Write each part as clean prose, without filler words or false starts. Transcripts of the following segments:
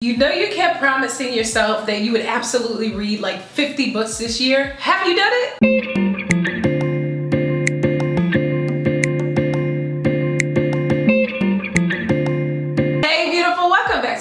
You know you kept promising yourself that you would absolutely read like 50 books this year. Have you done it?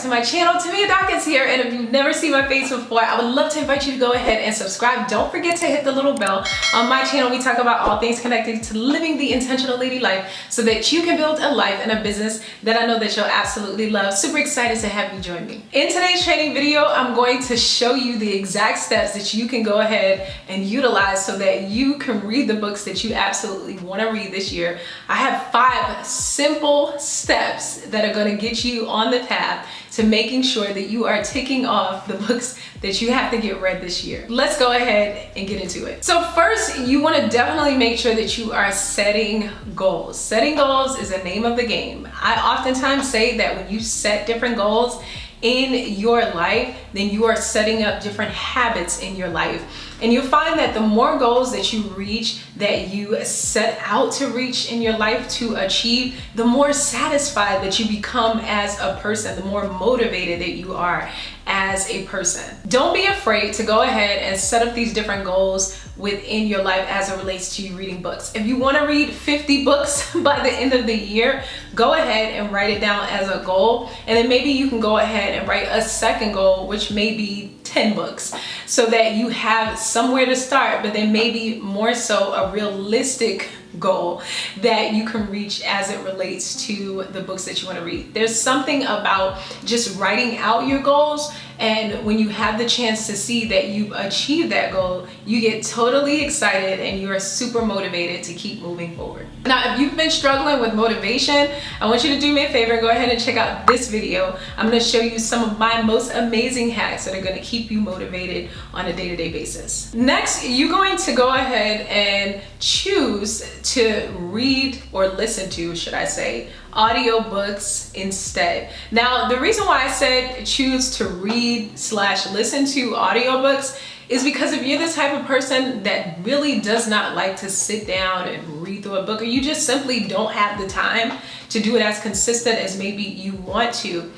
To my channel, Tamia Dawkins here, and if you've never seen my face before, I would love to invite you to go ahead and subscribe. Don't forget to hit the little bell. On my channel, we talk about all things connected to living the intentional lady life so that you can build a life and a business that I know that you'll absolutely love. Super excited to have you join me. In today's training video, I'm going to show you the exact steps that you can go ahead and utilize so that you can read the books that you absolutely want to read this year. I have 5 simple steps that are going to get you on the path to making sure that you are ticking off the books that you have to get read this year. Let's go ahead and get into it. So first, you want to definitely make sure that you are setting goals. Setting goals is the name of the game. I oftentimes say that when you set different goals in your life, then you are setting up different habits in your life. And you'll find that the more goals that you reach, that you set out to reach in your life to achieve, the more satisfied that you become as a person, the more motivated that you are as a person. Don't be afraid to go ahead and set up these different goals within your life as it relates to you reading books. If you want to read 50 books by the end of the year, go ahead and write it down as a goal. And then maybe you can go ahead and write a second goal, which may be 10 books, so that you have somewhere to start, but then maybe more so a realistic goal that you can reach as it relates to the books that you want to read. There's something about just writing out your goals, and when you have the chance to see that you've achieved that goal, you get totally excited and you are super motivated to keep moving forward. Now, if you've been struggling with motivation, I want you to do me a favor and go ahead and check out this video. I'm going to show you some of my most amazing hacks that are going to keep you motivated on a day-to-day basis. Next, you're going to go ahead and choose to read or listen to, should I say, audiobooks instead. Now, the reason why I said choose to read/listen to audiobooks is because if you're the type of person that really does not like to sit down and read through a book, or you just simply don't have the time to do it as consistent as maybe you want to,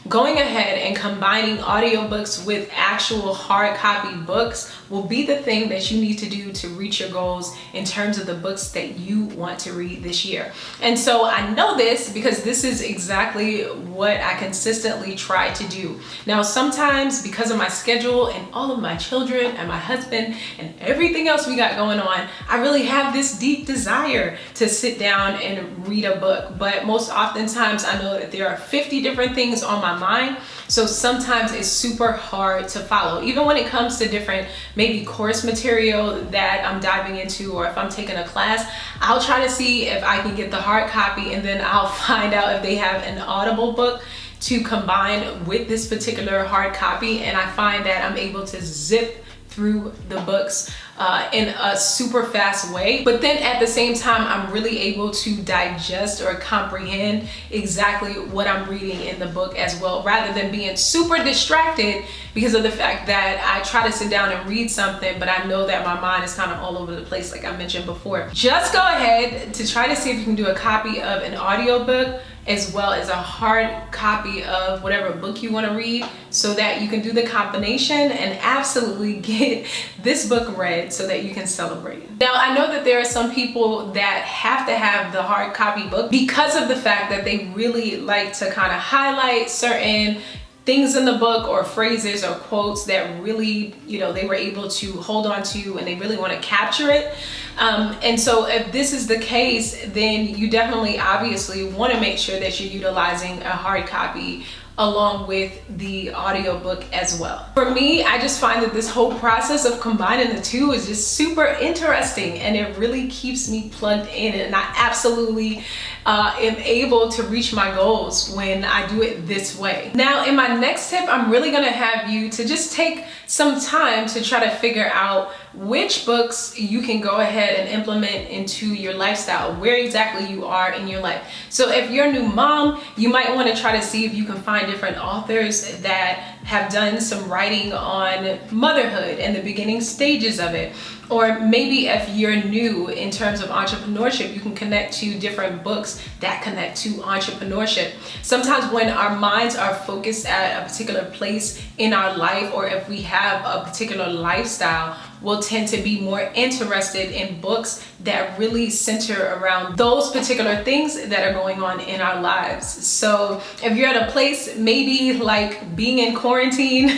going ahead and combining audiobooks with actual hard copy books will be the thing that you need to do to reach your goals in terms of the books that you want to read this year. And so I know this because this is exactly what I consistently try to do. Now, sometimes because of my schedule and all of my children and my husband and everything else we got going on, I really have this deep desire to sit down and read a book. But most oftentimes I know that there are 50 different things on my mind. So sometimes it's super hard to follow. Even when it comes to different maybe course material that I'm diving into, or if I'm taking a class, I'll try to see if I can get the hard copy, and then I'll find out if they have an Audible book to combine with this particular hard copy, and I find that I'm able to zip through the books in a super fast way. But then at the same time, I'm really able to digest or comprehend exactly what I'm reading in the book as well, rather than being super distracted because of the fact that I try to sit down and read something, but I know that my mind is kind of all over the place, like I mentioned before. Just go ahead to try to see if you can do a copy of an audiobook as well as a hard copy of whatever book you want to read, so that you can do the combination and absolutely get this book read so that you can celebrate. Now, I know that there are some people that have to have the hard copy book because of the fact that they really like to kind of highlight certain things in the book or phrases or quotes that really, they were able to hold on to and they really want to capture it. And so if this is the case, then you definitely obviously want to make sure that you're utilizing a hard copy along with the audiobook as well. For me, I just find that this whole process of combining the two is just super interesting, and it really keeps me plugged in, and I absolutely am able to reach my goals when I do it this way. Now, in my next tip, I'm really gonna have you to just take some time to try to figure out which books you can go ahead and implement into your lifestyle, where exactly you are in your life. So if you're a new mom, you might want to try to see if you can find different authors that have done some writing on motherhood and the beginning stages of it. Or maybe if you're new in terms of entrepreneurship, you can connect to different books that connect to entrepreneurship. Sometimes when our minds are focused at a particular place in our life, or if we have a particular lifestyle, we'll tend to be more interested in books that really center around those particular things that are going on in our lives. So if you're at a place maybe like being in quarantine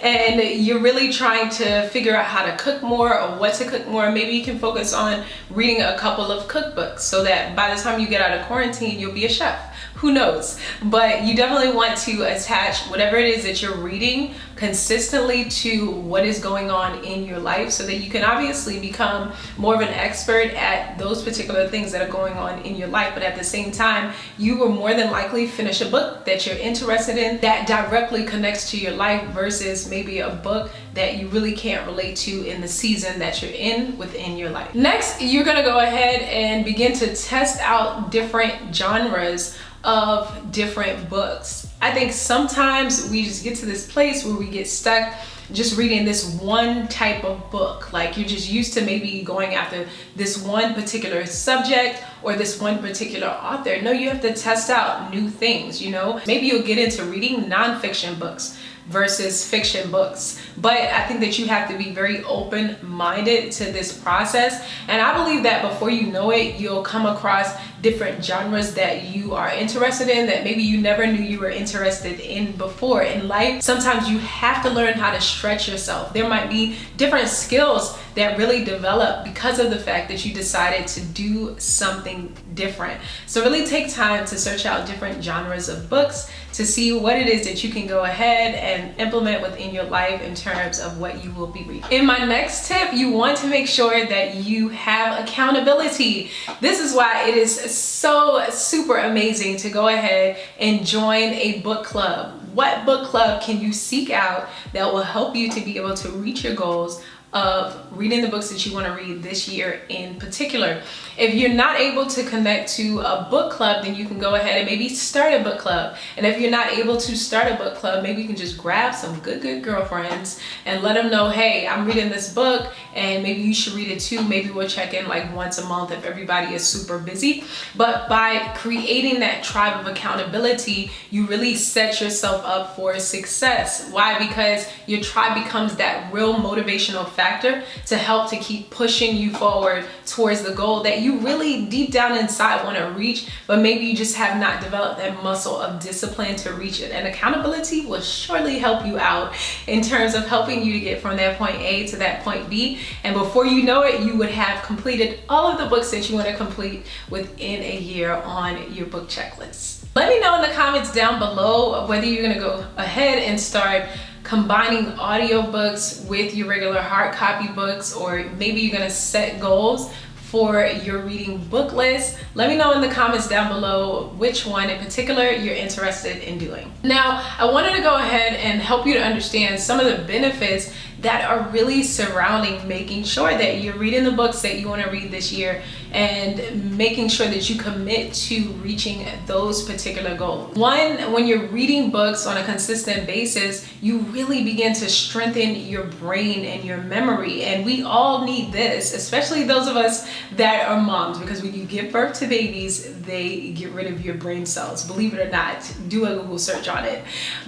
and you're really trying to figure out how to cook more or what to cook more, maybe you can focus on reading a couple of cookbooks so that by the time you get out of quarantine, you'll be a chef. Who knows? But you definitely want to attach whatever it is that you're reading consistently to what is going on in your life, so that you can obviously become more of an expert at those particular things that are going on in your life. But at the same time, you will more than likely finish a book that you're interested in that directly connects to your life, versus maybe a book that you really can't relate to in the season that you're in within your life. Next, you're gonna go ahead and begin to test out different genres of different books. I think sometimes we just get to this place where we get stuck just reading this one type of book. Like you're just used to maybe going after this one particular subject or this one particular author. No, you have to test out new things, you know? Maybe you'll get into reading nonfiction books versus fiction books. But I think that you have to be very open-minded to this process. And I believe that before you know it, you'll come across different genres that you are interested in that maybe you never knew you were interested in before in life. Sometimes you have to learn how to stretch yourself. There might be different skills that really develop because of the fact that you decided to do something different. So really take time to search out different genres of books to see what it is that you can go ahead and implement within your life in terms of what you will be reading. In my next tip, you want to make sure that you have accountability. This is why it is so super amazing to go ahead and join a book club. What book club can you seek out that will help you to be able to reach your goals of reading the books that you want to read this year in particular? If you're not able to connect to a book club, then you can go ahead and maybe start a book club. And if you're not able to start a book club, maybe you can just grab some good girlfriends and let them know, hey, I'm reading this book and maybe you should read it too. Maybe we'll check in like once a month if everybody is super busy. But by creating that tribe of accountability, you really set yourself up for success. Why? Because your tribe becomes that real motivational factor to help to keep pushing you forward towards the goal that you really deep down inside want to reach, but maybe you just have not developed that muscle of discipline to reach it. And accountability will surely help you out in terms of helping you to get from that point A to that point B. And before you know it, you would have completed all of the books that you want to complete within a year on your book checklist. Let me know in the comments down below whether you're going to go ahead and start combining audiobooks with your regular hard copy books, or maybe you're going to set goals for your reading book list. Let me know in the comments down below which one in particular you're interested in doing. Now, I wanted to go ahead and help you to understand some of the benefits that are really surrounding making sure that you're reading the books that you want to read this year and making sure that you commit to reaching those particular goals. One, when you're reading books on a consistent basis, you really begin to strengthen your brain and your memory. And we all need this, especially those of us that are moms, because when you give birth to babies, they get rid of your brain cells. Believe it or not, do a Google search on it.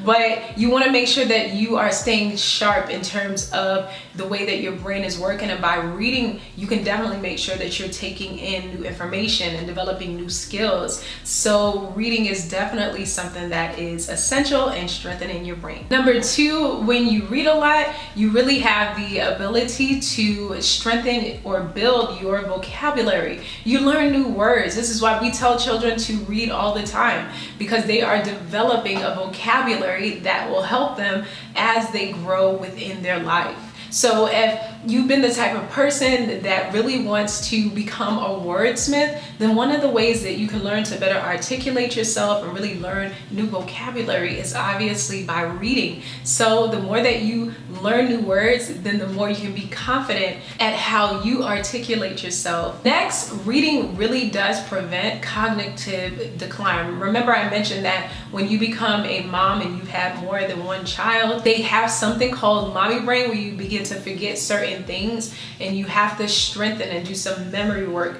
But you want to make sure that you are staying sharp in terms of the way that your brain is working, and by reading you can definitely make sure that you're taking in new information and developing new skills. So reading is definitely something that is essential in strengthening your brain. Number two, when you read a lot, you really have the ability to strengthen or build your vocabulary. You learn new words. This is why we tell children to read all the time, because they are developing a vocabulary that will help them as they grow within their life. So if you've been the type of person that really wants to become a wordsmith, then one of the ways that you can learn to better articulate yourself and really learn new vocabulary is obviously by reading. So the more that you learn new words, then the more you can be confident at how you articulate yourself. Next, reading really does prevent cognitive decline. Remember, I mentioned that when you become a mom and you've had more than one child, they have something called mommy brain, where you begin to forget certain things and you have to strengthen and do some memory work,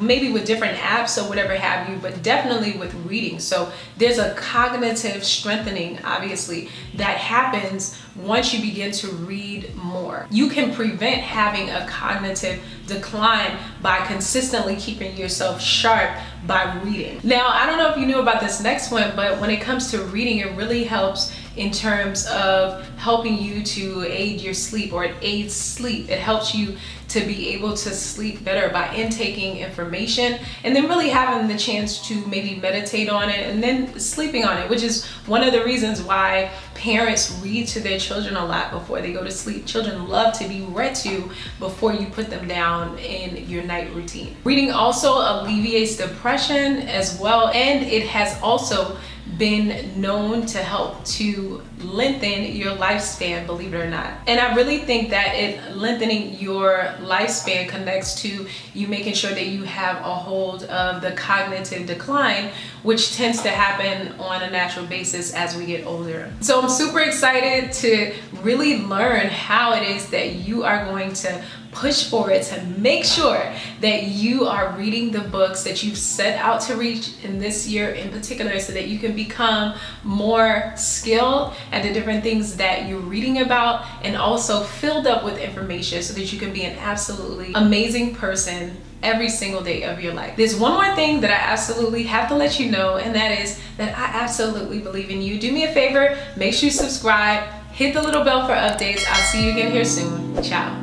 maybe with different apps or whatever have you, but definitely with reading. So there's a cognitive strengthening, obviously, that happens once you begin to read more. You can prevent having a cognitive decline by consistently keeping yourself sharp by reading. Now, I don't know if you knew about this next one, but when it comes to reading, it really helps in terms of helping you to aid your sleep, or it aids sleep. It helps you to be able to sleep better by intaking information and then really having the chance to maybe meditate on it and then sleeping on it, which is one of the reasons why parents read to their children a lot before they go to sleep. Children love to be read to before you put them down in your night routine. Reading also alleviates depression as well, and it has also been known to help to lengthen your lifespan, believe it or not. And I really think that lengthening your lifespan connects to you making sure that you have a hold of the cognitive decline, which tends to happen on a natural basis as we get older. So I'm super excited to really learn how it is that you are going to push forward to make sure that you are reading the books that you've set out to read in this year in particular, so that you can become more skilled at the different things that you're reading about, and also filled up with information so that you can be an absolutely amazing person every single day of your life. There's one more thing that I absolutely have to let you know, and that is that I absolutely believe in you. Do me a favor, make sure you subscribe, hit the little bell for updates. I'll see you again here soon. Ciao.